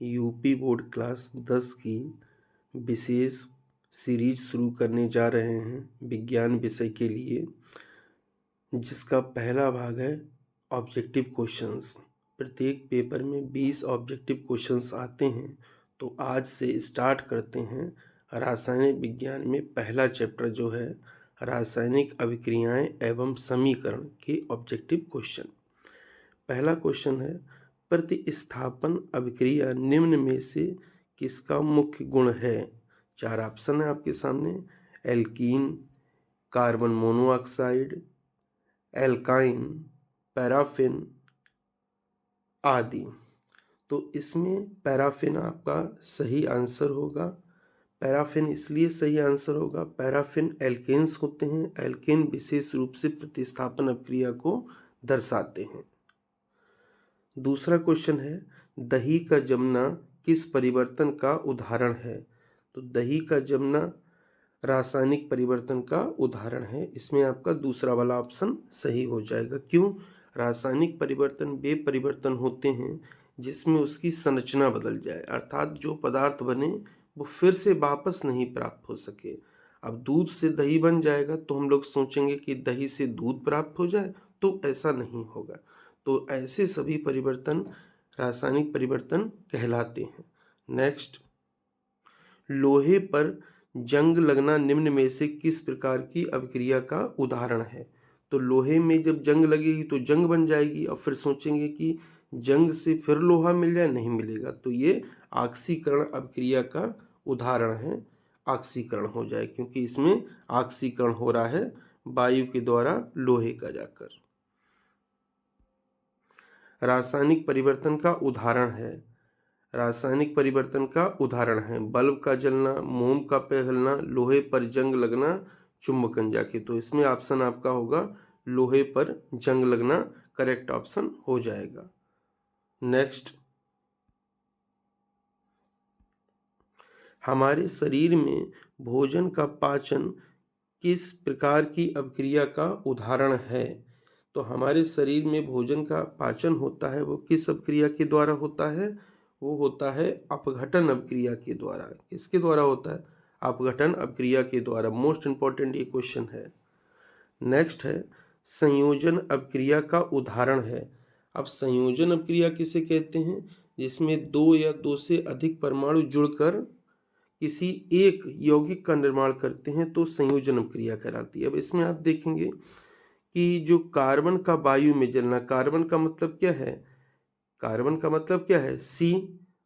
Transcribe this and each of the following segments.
UP board class 10 की विशेष series शुरू करने जा रहे हैं विज्ञान विषय के लिए, जिसका पहला भाग है ऑब्जेक्टिव क्वेश्चंस। प्रत्येक पेपर में 20 ऑब्जेक्टिव क्वेश्चंस आते हैं। तो आज से स्टार्ट करते हैं रासायनिक विज्ञान में पहला चैप्टर जो है रासायनिक अभिक्रियाएं एवं समीकरण के ऑब्जेक्टिव क्वेश्चन। पहला क्वेश्चन है, प्रतिस्थापन अभिक्रिया निम्न में से किसका मुख्य गुण है? 4 ऑप्शन है आपके सामने। Alkene, carbon monoxide, alkyne, paraffin आदि। तो इसमें पैराफिन आपका सही आंसर होगा। पैराफिन इसलिए सही आंसर होगा, पैराफिन एल्केन्स होते हैं। एल्केन विशेष रूप से प्रतिस्थापन अभिक्रिया को दर्शाते हैं। दूसरा क्वेश्चन है, दही का जमना किस परिवर्तन का उदाहरण है? तो दही का जमना रासायनिक परिवर्तन का उदाहरण है। इसमें आपका दूसरा वाला ऑप्शन सही हो जाएगा। क्यों? रासायनिक परिवर्तन वे परिवर्तन होते हैं जिसमें उसकी संरचना बदल जाए, अर्थात जो पदार्थ बने वो फिर से वापस नहीं प्राप्त हो सके। अब दूध से दही बन जाएगा तो हम लोग सोचेंगे कि दही से दूध प्राप्त हो जाए, तो ऐसा नहीं होगा। तो ऐसे सभी परिवर्तन रासायनिक परिवर्तन कहलाते हैं। नेक्स्ट, लोहे पर जंग लगना निम्न में से किस प्रकार की अभिक्रिया का उदाहरण है? तो लोहे में जब जंग लगेगी तो जंग बन जाएगी और फिर सोचेंगे कि जंग से फिर लोहा मिल जाए, नहीं मिलेगा। तो ये ऑक्सीकरण अभिक्रिया का उदाहरण है। ऑक्सीकरण हो जाए क्योंकि इसमें ऑक्सीकरण हो रहा है वायु के द्वारा लोहे का जाकर। रासायनिक परिवर्तन का उदाहरण है, रासायनिक परिवर्तन का उदाहरण है बल्ब का जलना, मोम का पिघलना, लोहे पर जंग लगना, चुंबकन जाके। तो इसमें ऑप्शन आपका होगा लोहे पर जंग लगना, करेक्ट ऑप्शन हो जाएगा। नेक्स्ट, हमारे शरीर में भोजन का पाचन किस प्रकार की अभिक्रिया का उदाहरण है? तो हमारे शरीर में भोजन का पाचन होता है वो किस अभिक्रिया के द्वारा होता है? वो होता है अपघटन अभिक्रिया के द्वारा। किसके द्वारा होता है? अपघटन अभिक्रिया के द्वारा। मोस्ट इंपॉर्टेंट ये क्वेश्चन है। नेक्स्ट है, संयोजन अभिक्रिया का उदाहरण है। अब संयोजन अभिक्रिया किसे कहते हैं? जिसमें 2 या 2 से अधिक परमाणु जुड़कर किसी एक यौगिक का निर्माण करते हैं तो संयोजन अभिक्रिया कहलाती है। अब इसमें आप देखेंगे कि जो कार्बन का वायु में जलना, कार्बन का मतलब क्या है? कार्बन का मतलब क्या है? C,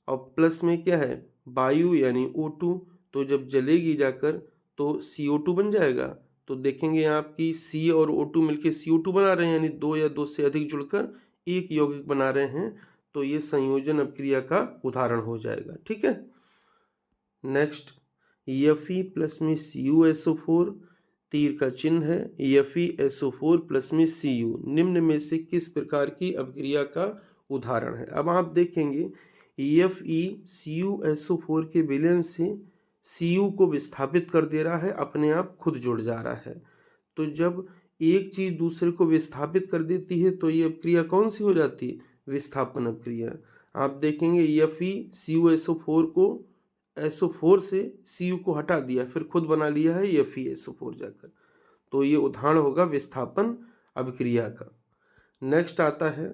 और प्लस में क्या है? वायु यानी O2। तो जब जलेगी जाकर तो CO2 बन जाएगा। तो देखेंगे आप कि C और O2 मिलके CO2 बना रहे हैं, यानी 2 या 2 से अधिक जुड़कर एक यौगिक बना रहे हैं। तो ये संयोजन अभिक्रिया का उदाहरण हो जाएगा। ठीक है। नेक्स्ट, Fe प्लस में CuSO4, तीर का चिन्ह है, FeSO4 प्लस में Cu निम्न में से किस प्रकार की अभिक्रिया का उदाहरण है? अब आप देखेंगे FeCuSO4 के विलयन से Cu को विस्थापित कर दे रहा है, अपने आप खुद जुड़ जा रहा है। तो जब एक चीज दूसरे को विस्थापित कर देती है तो ये अभिक्रिया कौन सी हो जाती है? विस्थापन अभिक्रिया। आप देखेंगे FeCuSO4 को SO4 से Cu को हटा दिया, फिर खुद बना लिया है FeSO4 जाकर। तो ये उदाहरण होगा विस्थापन अभिक्रिया का। नेक्स्ट आता है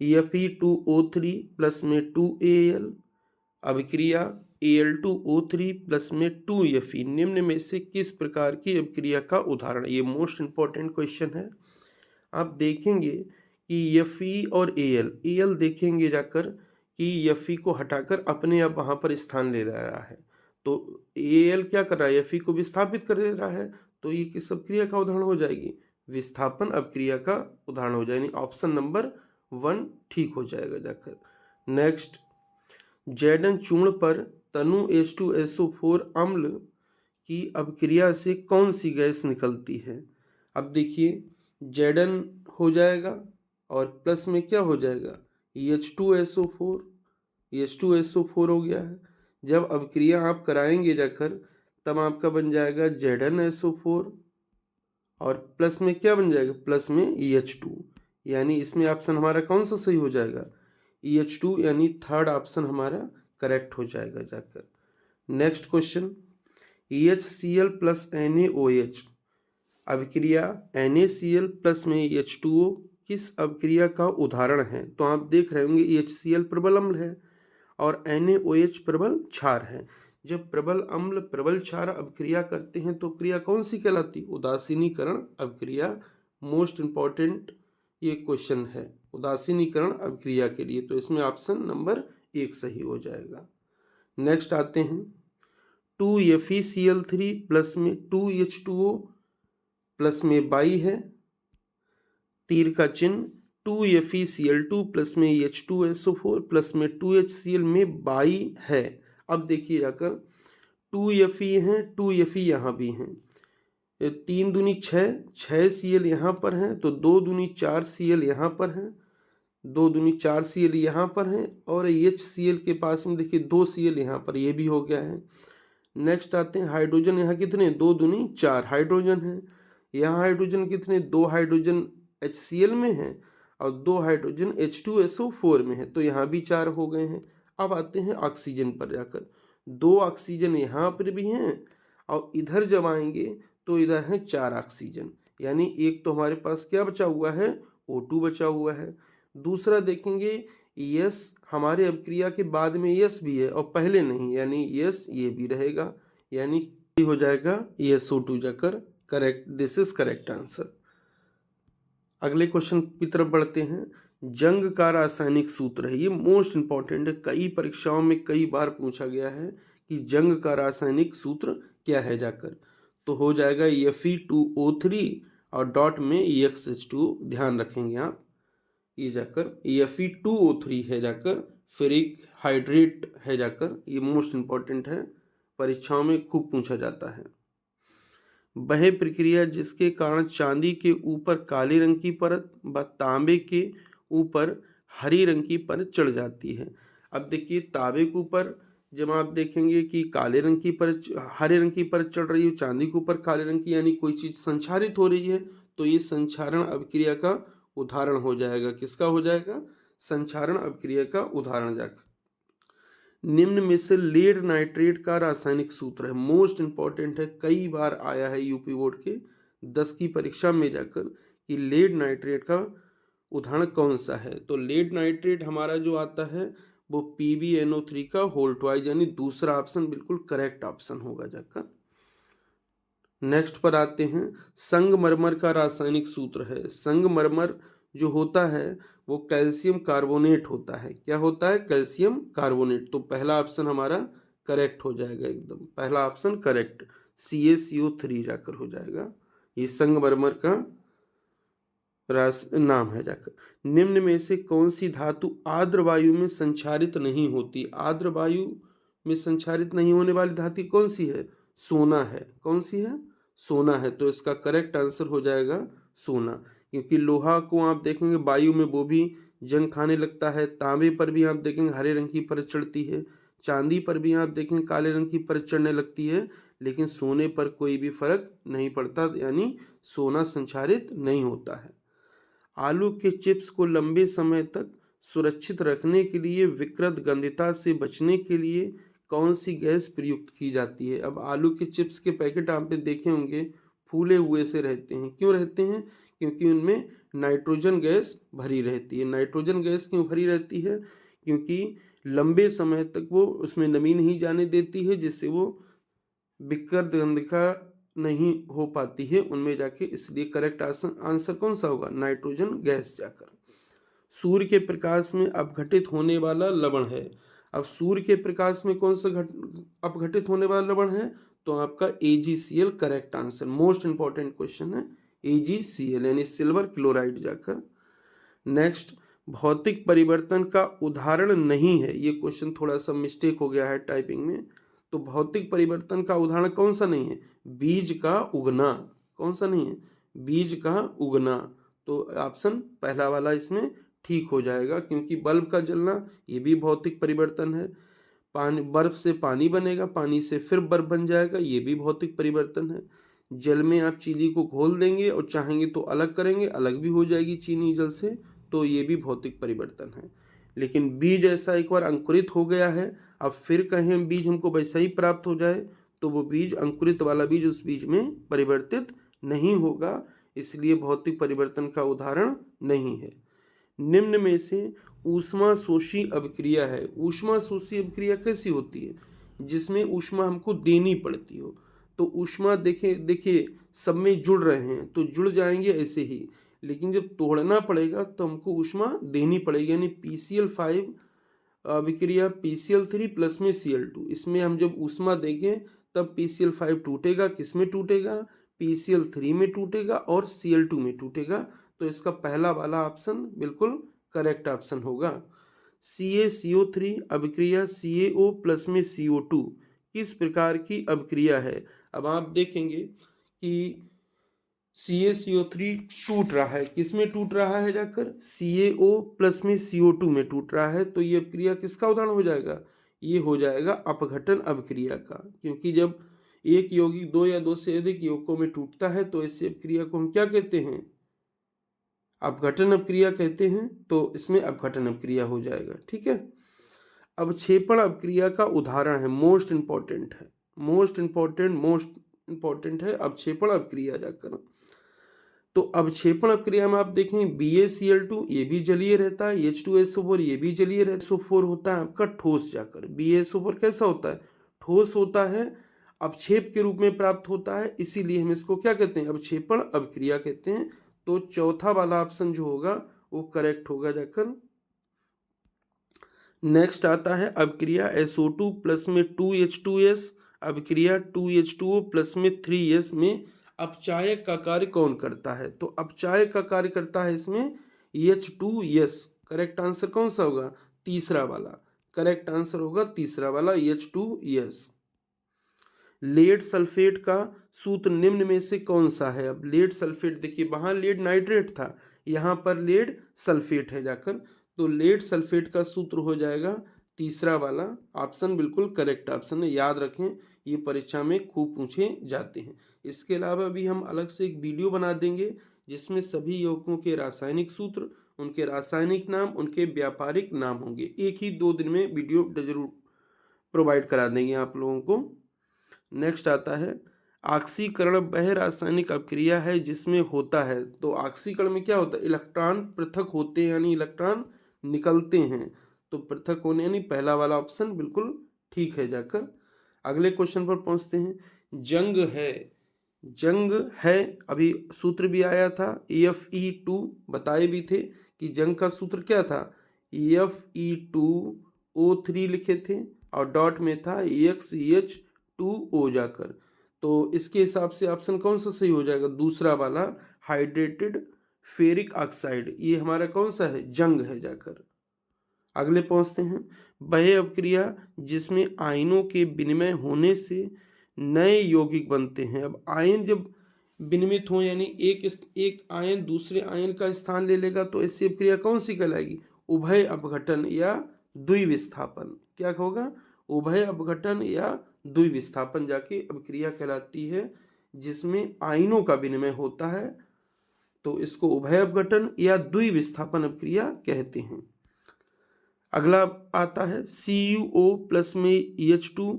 Fe2O3 प्लस में 2Al, अभिक्रिया Al2O3 प्लस में 2Fe निम्न में से किस प्रकार की अभिक्रिया का उदाहरण? ये मोस्ट इंपॉर्टेंट क्वेश्चन है। आप देखेंगे कि Fe और Al देखेंगे जाकर कि Fe को हटाकर अपने आप वहां पर स्थान ले रहा है। तो Al क्या कर रहा है? Fe को विस्थापित कर दे रहा है। तो ये किस अभिक्रिया का उदाहरण हो जाएगी? विस्थापन अभिक्रिया का उदाहरण हो जाएगी। ऑप्शन नंबर 1 ठीक हो जाएगा जाकर। नेक्स्ट, जैडन चूर्ण पर तनु H2SO4 अम्ल की अभिक्रिया से कौन सी गैस निकलती है? अब देखिए, जैडन हो जाएगा और प्लस में क्या हो जाएगा? H2SO4, H2SO4 हो गया है। जब अभिक्रिया आप कराएंगे जाकर तब आपका बन जाएगा ZnSO4 और प्लस में क्या बन जाएगा? प्लस में EH2। यानी इसमें ऑप्शन हमारा कौन सा सही हो जाएगा? EH2 यानी थर्ड ऑप्शन हमारा करेक्ट हो जाएगा जाकर। Next question, EHCl plus NaOH अभिक्रिया NaCl प्लस में H2O किस अभिक्रिया का उदाहरण है? तो आप देख रहे होंगे EHCl प्रबल अम्ल है और NaOH प्रबल क्षार है। जब प्रबल अम्ल प्रबल क्षार अभिक्रिया करते हैं तो क्रिया कौन सी कहलाती? उदासीनीकरण अभिक्रिया। मोस्ट इंपॉर्टेंट ये क्वेश्चन है उदासीनीकरण अभिक्रिया के लिए, तो इसमें ऑप्शन नंबर 1 सही हो जाएगा। नेक्स्ट आते हैं 2FeCl3 प्लस में 2H2O प्लस में बाई है, तीर का चिन्ह 2FeCl2 प्लस में H2SO4 प्लस में 2HCl में बाई है। अब देखिए जाकर 2Fe हैं, 2Fe यहाँ भी हैं, 3 दूनी 6 Cl यहाँ पर हैं, तो 2 दूनी 4 Cl यहाँ पर हैं, 2 दूनी 4 Cl यहाँ पर हैं और HCl के पास में देखिए 2 Cl यहाँ पर, ये भी हो गया है। नेक्स्ट आते हैं हाइड्रोजन, यहाँ कितने? 2 दूनी 4 हाइड्रोजन हैं। यहाँ हाइड्रोजन कितने? 2 हाइड्रोजन HCl में है और 2 हाइड्रोजन H2SO4 में है, तो यहाँ भी 4 हो गए हैं। अब आते हैं ऑक्सीजन पर जाकर, 2 ऑक्सीजन यहाँ पर भी हैं और इधर जब आएंगे तो इधर है 4 ऑक्सीजन, यानी एक तो हमारे पास क्या बचा हुआ है? O2 बचा हुआ है। दूसरा देखेंगे यस हमारे अभिक्रिया के बाद में यस भी है और पहले नहीं, यानी यस ये भी रहेगा, यानी हो जाएगा SO2 जाकर correct. This is correct answer. अगले क्वेश्चन की तरफ बढ़ते हैं। जंग का रासायनिक सूत्र है, ये मोस्ट इंपॉर्टेंट है, कई परीक्षाओं में कई बार पूछा गया है कि जंग का रासायनिक सूत्र क्या है जाकर, तो हो जाएगा Fe2O3 और डॉट में EXH2, ध्यान रखेंगे आप, ये जाकर Fe2O3 है जाकर, फेरिक हाइड्रेट है जाकर, ये मोस्ट इंपॉर्टेंट है, परीक्षाओं में खूब पूछा जाता है। वह प्रक्रिया जिसके कारण चांदी के ऊपर काले रंग की परत व तांबे के ऊपर हरी रंग की परत चढ़ जाती है। अब देखिए तांबे के ऊपर जब आप देखेंगे कि काले रंग की परत, हरे रंग की परत चढ़ रही है, चांदी के ऊपर काले रंग की, यानी कोई चीज संचारित हो रही है, तो ये संचारण अभिक्रिया का उदाहरण हो जाएगा। किसका हो जाएगा? संचारण अभिक्रिया का उदाहरण जाकर। निम्न में से लेड नाइट्रेट का रासायनिक सूत्र है, मोस्ट इंपॉर्टेंट है, कई बार आया है यूपी बोर्ड के 10 की परीक्षा में जाकर कि लेड नाइट्रेट का उदाहरण कौन सा है। तो लेड नाइट्रेट हमारा जो आता है वो PbNO3 का होल ट्वाइस, यानी दूसरा ऑप्शन बिल्कुल करेक्ट ऑप्शन होगा जाकर। नेक्स्ट पर आते हैं, संगमरमर का रासायनिक सूत्र है। संगमरमर जो होता है वो कैल्शियम कार्बोनेट होता है। क्या होता है? Calcium carbonate. तो पहला ऑप्शन हमारा करेक्ट हो जाएगा, एकदम पहला ऑप्शन करेक्ट, CaCO3 जाकर हो जाएगा। ये संगमरमर का नाम है जाकर। निम्न में से कौन सी धातु आर्द्र वायु में संचारित नहीं होती? आर्द्र वायु में संचारित नहीं होने वाली धातु कौन सी है? सोना है। कौन सी है? सोना है। तो इसका करेक्ट आंसर हो जाएगा सोना, क्योंकि लोहा को आप देखेंगे वायु में वो भी जंग खाने लगता है, तांबे पर भी आप देखेंगे हरे रंग की परत चढ़ती है, चांदी पर भी आप देखेंगे काले रंग की परत चढ़ने लगती है, लेकिन सोने पर कोई भी फर्क नहीं पड़ता, यानी सोना संचारित नहीं होता है। आलू के चिप्स को लंबे समय तक सुरक्षित रखने के लिए विकृत गंधिता से बचने के लिए कौन सी गैस प्रयुक्त की जाती है? अब आलू के चिप्स के पैकेट आपने देखे होंगे फूले हुए से रहते हैं। क्यों रहते हैं? क्योंकि उनमें नाइट्रोजन गैस भरी रहती है। नाइट्रोजन गैस क्यों भरी रहती है? क्योंकि लंबे समय तक वो उसमें नमी नहीं जाने देती है, जिससे वो विकृत गंधिका नहीं हो पाती है उनमें जाके, इसलिए करेक्ट आंसर कौन सा होगा? नाइट्रोजन गैस जाकर। सूर्य के प्रकाश में अपघटित होने वाला लवण है। अब सूर्य के प्रकाश में कौन सा अपघटित होने वाला लवण है? तो आपका AgCl correct answer. Most important question है AgCl, यानी सिल्वर क्लोराइड जाकर। नेक्स्ट, भौतिक परिवर्तन का उदाहरण नहीं है, ये क्वेश्चन थोड़ा सा मिस्टेक हो गया है टाइपिंग में। तो भौतिक परिवर्तन का उदाहरण कौन सा नहीं है? बीज का उगना। कौन सा नहीं है? बीज का उगना। तो ऑप्शन पहला वाला इसमें ठीक हो जाएगा, क्योंकि बल्ब का जलना ये भी भौतिक परिवर्तन है। पानी, बर्फ से पानी बनेगा, पानी से फिर बर्फ बन जाएगा, ये भी भौतिक परिवर्तन है। जल में आप चीनी को घोल देंगे और चाहेंगे तो अलग करेंगे, अलग भी हो जाएगी चीनी जल से, तो ये भी भौतिक परिवर्तन है। लेकिन बीज ऐसा एक बार अंकुरित हो गया है, अब फिर कहें हम बीज हमको वैसा ही प्राप्त हो जाए तो वो बीज अंकुरित वाला बीज उस बीज में परिवर्तित नहीं होगा, इसलिए भौतिक परिवर्तन का उदाहरण नहीं है। निम्न में से ऊष्माशोषी अभिक्रिया है। ऊष्माशोषी अभिक्रिया कैसी होती है? जिसमें ऊष्मा हमको देनी पड़ती हो। तो ऊष्मा देखिए सब में जुड़ रहे हैं तो जुड़ जाएंगे ऐसे ही, लेकिन जब तोड़ना पड़ेगा तो हमको ऊष्मा देनी पड़ेगी, यानी PCl5 अभिक्रिया PCl3 प्लस में Cl2, इसमें हम जब ऊष्मा देंगे तब PCl5 टूटेगा। किस में टूटेगा? PCl3 में टूटेगा और Cl2 में टूटेगा। तो इसका पहला वाला ऑप्शन बिल्कुल करेक्ट ऑप्शन होगा। CaCO3 अभिक्रिया CaO प्लस में CO2 किस प्रकार की अभिक्रिया है? अब आप देखेंगे कि CaCO3 टूट रहा है, किस में टूट रहा है? जाकर CaO प्लस में CO2 में टूट रहा है। तो ये अभिक्रिया किसका उदाहरण हो जाएगा? ये हो जाएगा अपघटन अभिक्रिया का, क्योंकि जब एक यौगिक दो या दो से अधिक यौगिकों में टूटता है तो ऐसी अभिक्रिया को हम क्या कहते हैं? अपघटन अभिक्रिया कहते हैं। तो इसमें अपघटन अभिक्रिया हो जाएगा। ठीक है। अवक्षेपण अभिक्रिया का उदाहरण है, मोस्ट इंपॉर्टेंट है, मोस्ट इंपॉर्टेंट है अवक्षेपण अभिक्रिया। जाकर तो अवक्षेपण अभिक्रिया में आप देखें BaCl2 ये भी जलीय रहता है, H2SO4 ये भी जलीय रहता है, SO4 होता है आपका ठोस। जाकर BaSO4 कैसा होता है? ठोस होता है, अवक्षेप के रूप में प्राप्त होता है, इसीलिए हम इसको क्या कहते हैं? अवक्षेपण अभिक्रिया कहते हैं। तो चौथा वाला ऑप्शन जो होगा वो करेक्ट होगा। जाकर नेक्स्ट आता है अभिक्रिया SO2 प्लस में 2H2S अभिक्रिया 2H2O प्लस में 3S में अपचायक का कार्य कौन करता है? तो अपचायक का कार्य करता है इसमें H2S। करेक्ट आंसर कौन सा होगा? तीसरा वाला। करेक्ट आंसर होगा तीसरा वाला H2S। लेड सल्फेट का सूत्र निम्न में से कौन सा है? अब लेड सल्फेट देखिए, वहां लेड नाइट्रेट था, यहाँ पर लेड सल्फेट है। जाकर तो लेड सल्फेट का सूत्र हो जाएगा तीसरा वाला ऑप्शन, बिल्कुल करेक्ट ऑप्शन है। याद रखें, ये परीक्षा में खूब पूछे जाते हैं। इसके अलावा भी हम अलग से एक वीडियो बना देंगे जिसमें सभी यौगिकों के रासायनिक सूत्र, उनके रासायनिक नाम, उनके व्यापारिक नाम होंगे। एक ही 2 दिन में वीडियो जरूर प्रोवाइड करा देंगे आप लोगों को। नेक्स्ट आता है ऑक्सीकरण वह रासायनिक अभिक्रिया है जिसमें होता है। तो ऑक्सीकरण में क्या होता है? इलेक्ट्रॉन पृथक होते हैं, यानी इलेक्ट्रॉन निकलते हैं। तो पृथक होने यानी पहला वाला ऑप्शन बिल्कुल ठीक है। जाकर अगले क्वेश्चन पर पहुंचते हैं। जंग है अभी सूत्र भी आया था, Fe2 बताए भी थे कि जंग का सूत्र क्या था? Fe2O3 लिखे थे और डॉट में था XCH2O। जाकर तो इसके हिसाब से ऑप्शन कौन सा सही हो जाएगा? दूसरा वाला हाइड्रेटेड फेरिक ऑक्साइड, ये हमारा कौन सा है? जंग है। जाकर अगले पहुंचते हैं। वह अभिक्रिया जिसमें आयनों के विनिमय होने से नए यौगिक बनते हैं। अब आयन जब विनिमित हो, यानी एक आयन दूसरे आयन का स्थान ले लेगा तो ऐसी अभिक्रिया कौन सी कहलाएगी? उभय अपघटन या द्विविस्थापन। क्या होगा? उभय अपघटन या द्विविस्थापन जाके अभिक्रिया कहलाती है जिसमें आयनों का विनिमय होता है, तो इसको उभय अपघटन या द्विविस्थापन अभिक्रिया कहते हैं। अगला आता है CuO प्लस में H2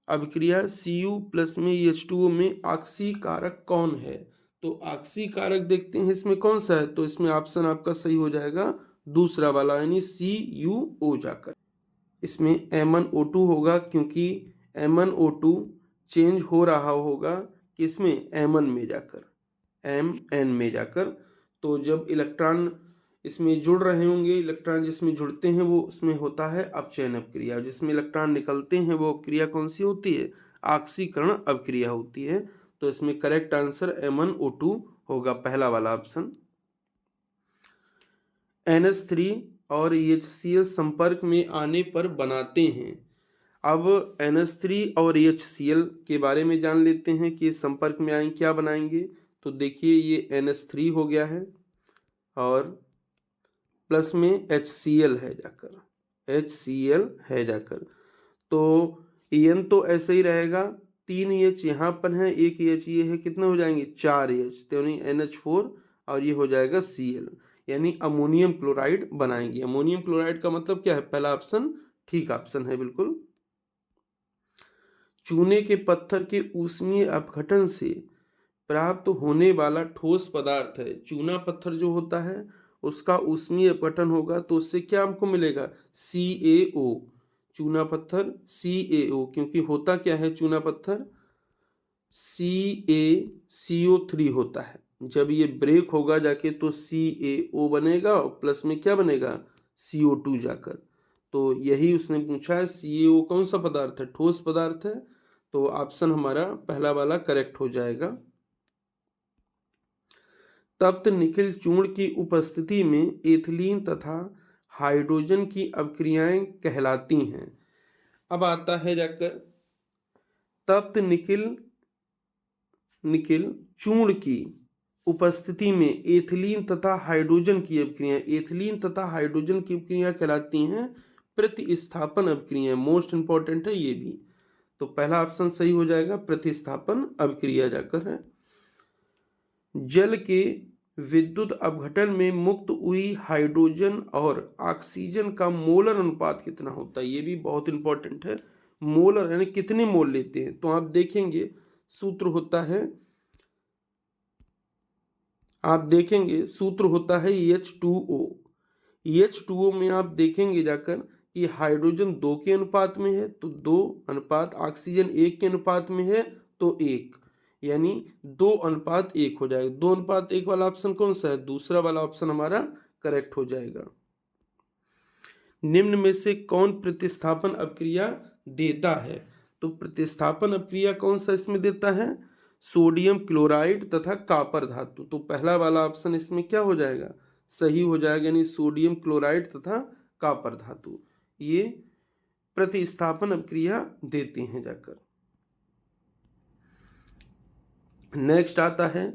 अभिक्रिया Cu प्लस में H2O में ऑक्सीकारक कौन है? तो ऑक्सीकारक देखते हैं इसमें कौन सा है? तो इसमें ऑप्शन आपका सही हो जाएगा दूसरा वाला, यानी CuO। जाकर इसमें MnO2 होगा, क्योंकि MnO2 चेंज हो रहा होगा किसमें? Mn में जाकर, Mn में जाकर। तो जब इलेक्ट्रॉन इसमें जुड़ रहे होंगे, इलेक्ट्रॉन जिसमें जुड़ते हैं वो उसमें होता है अपचयन अभिक्रिया, जिसमें इलेक्ट्रॉन निकलते हैं वो अभिक्रिया कौन सी होती है? ऑक्सीकरण अभिक्रिया होती है। तो इसमें करेक्ट आंसर MnO2 होगा, पहला वाला ऑप्शन। NH3 और HCl संपर्क में आने पर बनाते हैं। अब NH3 और HCl के बारे में जान लेते हैं कि संपर्क में आएंगे क्या बनाएंगे। तो देखिए ये NH3 हो गया है और प्लस में HCl है। जाकर HCl है। जाकर तो En तो ऐसे ही रहेगा, 3 H यहाँ पर है, 1 H ये है, कितने हो जाएंगे? 4 H, तो यानी NH4 और ये हो जाएगा Cl। यानी अमोनियम क्लोराइड बनाएंगे। अमोनियम क्लोराइड का मतलब क्या है? पहला ऑप्शन ठीक ऑप्शन है बिल्कुल। चूने के पत्थर के ऊष्मीय अपघटन से प्राप्त होने वाला ठोस पदार्थ है। चूना पत्थर जो होता है उसका ऊष्मीय अपघटन होगा तो उससे क्या हमको मिलेगा? CaO। चूना पत्थर CaO, क्योंकि होता क्या है चूना पत्थर? CaCO3 होता है। जब ये ब्रेक होगा जाके तो CaO बनेगा और प्लस में क्या बनेगा? CO2 जाकर। तो यही उसने पूछा है, CaO कौन सा पदार्थ है? ठोस पदार्थ है। तो ऑप्शन हमारा पहला वाला करेक्ट हो जाएगा। तप्त निकिल चूर्ण की उपस्थिति में एथिलीन तथा हाइड्रोजन की अभिक्रियाएं कहलाती हैं। अब आता है जाकर तप्त निकिल चूर्ण की उपस्थिति में एथिलीन तथा हाइड्रोजन की अभिक्रिया। एथिलीन तथा हाइड्रोजन की अभिक्रिया कहलाती हैं प्रतिस्थापन अभिक्रिया। मोस्ट इंपॉर्टेंट है ये भी। तो पहला ऑप्शन सही हो जाएगा, प्रतिस्थापन अभिक्रिया जाकर है। जल के विद्युत अपघटन में मुक्त हुई हाइड्रोजन और ऑक्सीजन का मोलर अनुपात कितना होता है? ये भी बहुत इंपॉर्टेंट है। मोलर यानी कितने मोल लेते हैं? तो आप देखेंगे सूत्र होता है, सूत्र होता है H2O। H2O में आप देखेंगे जाकर कि हाइड्रोजन 2 के अनुपात में है तो 2 अनुपात, ऑक्सीजन 1 के अनुपात में है तो 1, यानी 2:1 हो जाएगा। 2:1 वाला ऑप्शन कौन सा है? दूसरा वाला ऑप्शन हमारा करेक्ट हो जाएगा। निम्न में से कौन प्रतिस्थापन अभिक्रिया देता है? तो प्रतिस्थापन अभिक्रिया कौन सा इसमें देता है? सोडियम क्लोराइड तथा कॉपर धातु। तो पहला वाला ऑप्शन इसमें क्या हो जाएगा? सही हो जाएगा, यानी सोडियम क्लोराइड तथा कॉपर धातु ये प्रतिस्थापन अभिक्रिया देते हैं जाकर। नेक्स्ट आता है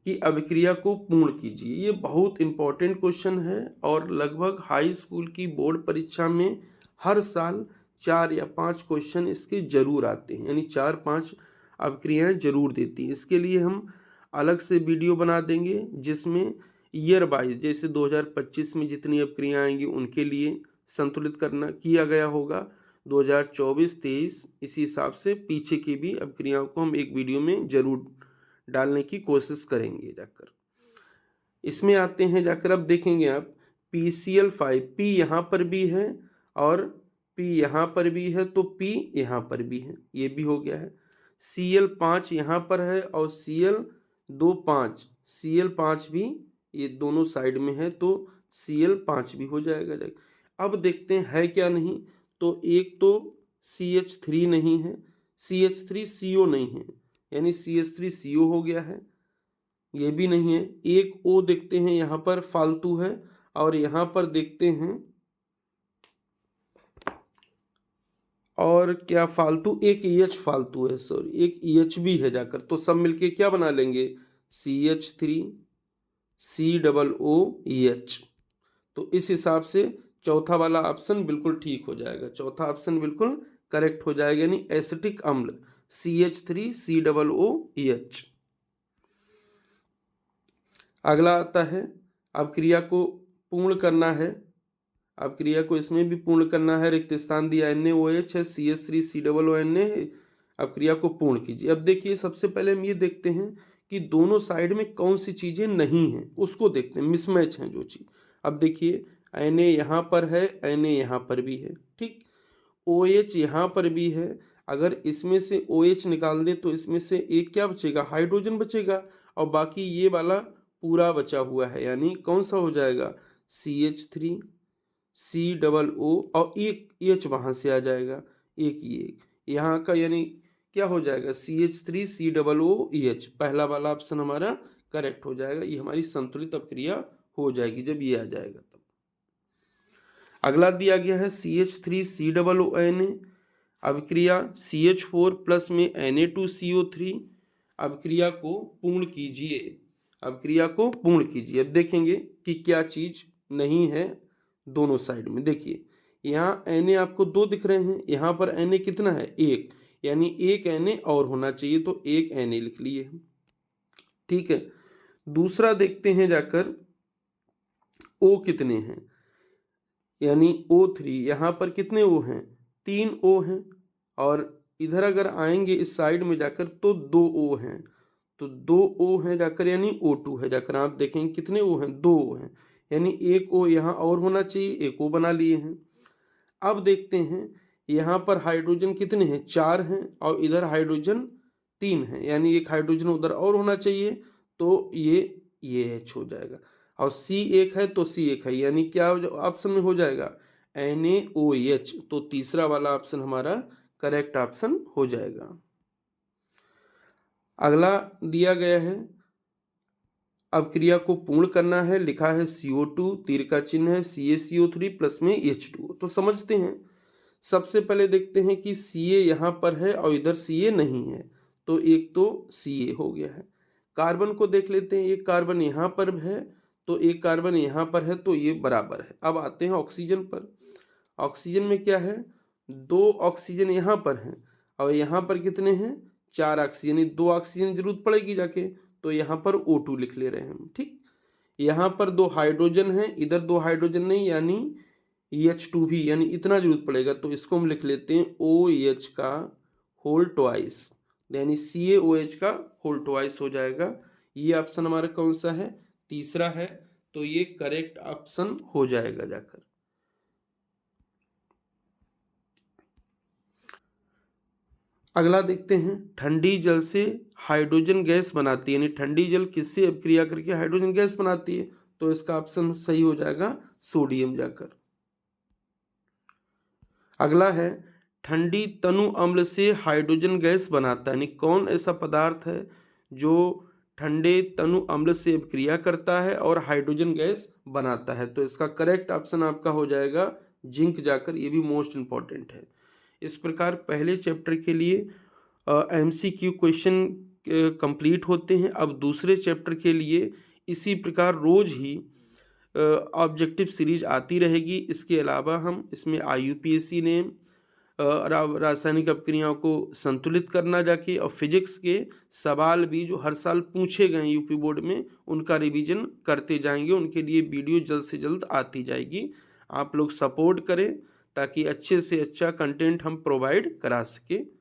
कि अभिक्रिया को पूर्ण कीजिए। ये बहुत इंपॉर्टेंट क्वेश्चन है और लगभग हाई स्कूल की बोर्ड परीक्षा में हर साल 4 या 5 क्वेश्चन इसके जरूर आते हैं, यानी 4-5 अभिक्रियाएं जरूर देती हैं। इसके लिए हम अलग से वीडियो बना देंगे जिसमें ईयर वाइज, जैसे 2025 में जितनी अभिक्रियाएं आएंगी उनके लिए संतुलित करना किया गया होगा, 2024-23 इसी हिसाब से पीछे की भी अभिक्रियाओं को हम एक वीडियो में जरूर डालने की कोशिश करेंगे जाकर। इसमें आते हैं जाकर, अब देखेंगे आप PCl5, P यहाँ पर भी है और P यहाँ पर भी है तो P यहाँ पर भी है, ये भी हो गया है। Cl5 यहाँ पर है और Cl5 भी ये दोनों साइड में है तो Cl5 भी हो जाएगा। अब देखते हैं है क्या नहीं। तो एक तो CH3 नहीं है, CH3CO नहीं है, यानी CH3CO हो गया है, ये भी नहीं है। एक O देखते हैं यहाँ पर फालतू है और यहाँ पर देखते हैं और क्या फालतू, एक EH फालतू है, सॉरी एक EH भी है जाकर। तो सब मिलके क्या बना लेंगे? CH3COOH। तो इस हिसाब से चौथा वाला ऑप्शन बिल्कुल ठीक हो जाएगा, चौथा ऑप्शन बिल्कुल करेक्ट हो जाएगा, यानी एसिटिक अम्ल CH3COOH। अगला आता है अभिक्रिया को पूर्ण करना है, अभिक्रिया को इसमें भी पूर्ण करना है। रिक्त स्थान दिया NaOH है, CH3COONA है, अभिक्रिया को पूर्ण कीजिए। अब देखिए सबसे पहले हम ये देखते हैं कि दोनों साइड में कौन सी चीजें नहीं हैं, उसको देखते हैं, मिसमैच हैं जो चीज। अब देखिए Na यहाँ पर है, Na यहाँ पर भी है, ठीक। OH यहाँ पर भी है, अगर इसमें से OH निकाल दे तो इसमें से एक क्या बचेगा? हाइड्रोजन बचेगा, और बाकी ये वाला पूरा बचा हुआ है, यानी कौन सा हो जाएगा? CH3COO और एक H वहां से आ जाएगा, एक ये यहाँ का, यानी क्या हो जाएगा? CH3COOH। पहला वाला ऑप्शन हमारा करेक्ट हो जाएगा। ये हमारी संतुलित अभिक्रिया हो जाएगी जब ये आ जाएगा तब। अगला दिया गया है CH3COONA, अभिक्रिया CH4 प्लस में Na2CO3, अभिक्रिया को पूर्ण कीजिए, अभिक्रिया को पूर्ण कीजिए। अब देखेंगे कि क्या चीज नहीं है दोनों साइड में। देखिए यहाँ Na आपको 2 दिख रहे हैं, यहाँ पर Na कितना है? 1, यानी एक Na और होना चाहिए तो एक Na लिख लिए, ठीक है। दूसरा देखते हैं जाकर O कितने हैं, यानी O3 यहाँ पर कितने O हैं, 3 O हैं। और इधर अगर आएंगे इस साइड में जाकर तो 2 O हैं, तो 2 O हैं जाकर यानी O2 है। जाकर आप देखेंगे कितने O हैं, 2 O हैं, यानी एक O यहाँ और होना चाहिए, एक O बना लिए हैं। अब देखते हैं यहाँ पर हाइड्रोजन कितने हैं, 4 हैं, और इधर हाइड्रोजन 3 है, यानी एक हाइड्रोजन उधर और होना चाहिए, तो ये H हो जाएगा। और C एक है तो C एक है, यानी क्या ऑप्शन में हो जाएगा, NaOH। तो तीसरा वाला ऑप्शन हमारा करेक्ट ऑप्शन हो जाएगा। अगला दिया गया है, अब क्रिया को पूर्ण करना है, लिखा है CO2, तीर का चिन्ह है, CaCO3 प्लस में H2O। तो समझते हैं, सबसे पहले देखते हैं कि Ca यहाँ पर है और इधर Ca नहीं है, तो एक तो Ca हो गया है। कार्बन को देख लेते हैं, एक कार्बन यहाँ पर है तो एक कार्बन यहाँ पर है, तो ये बराबर है। अब आते हैं ऑक्सीजन पर। ऑक्सीजन में क्या है, 2 ऑक्सीजन यहाँ पर हैं और यहाँ पर कितने हैं, 4 ऑक्सीजन, 2 ऑक्सीजन जरूरत पड़ेगी जाके, तो यहाँ पर O2 लिख ले रहे हैं हम, ठीक। यहाँ पर 2 हाइड्रोजन हैं, इधर 2 हाइड्रोजन नहीं, यानी H2 भी, यानी इतना जरूरत पड़ेगा, तो इसको हम लिख लेते हैं OH का होल ट्वाइस, यानी CaOH का होल ट्वाइस हो जाएगा। ये ऑप्शन हमारा कौन सा है, तीसरा है, तो ये करेक्ट ऑप्शन हो जाएगा जाकर। अगला देखते हैं, ठंडी जल से हाइड्रोजन गैस बनाती है, यानी ठंडी जल किससे अभिक्रिया करके हाइड्रोजन गैस बनाती है, तो इसका ऑप्शन सही हो जाएगा सोडियम जाकर। अगला है, ठंडी तनु अम्ल से हाइड्रोजन गैस बनाता है, यानी कौन ऐसा पदार्थ है जो ठंडे तनु अम्ल से अभिक्रिया करता है और हाइड्रोजन गैस बनाता है, तो इसका करेक्ट ऑप्शन आपका हो जाएगा जिंक जाकर। ये भी मोस्ट इंपॉर्टेंट है। इस प्रकार पहले चैप्टर के लिए MCQ क्वेश्चन कंप्लीट होते हैं। अब दूसरे चैप्टर के लिए इसी प्रकार रोज ही ऑब्जेक्टिव सीरीज आती रहेगी। इसके अलावा हम इसमें IUPAC ने रासायनिक अपक्रियाओं को संतुलित करना जाके और फिजिक्स के सवाल भी जो हर साल पूछे गए यूपी बोर्ड में, उनका रिवीजन करते जाएंगे। उनके लिए वीडियो जल्द से जल्द आती जाएगी। आप लोग सपोर्ट करें ताकि अच्छे से अच्छा कंटेंट हम प्रोवाइड करा सके।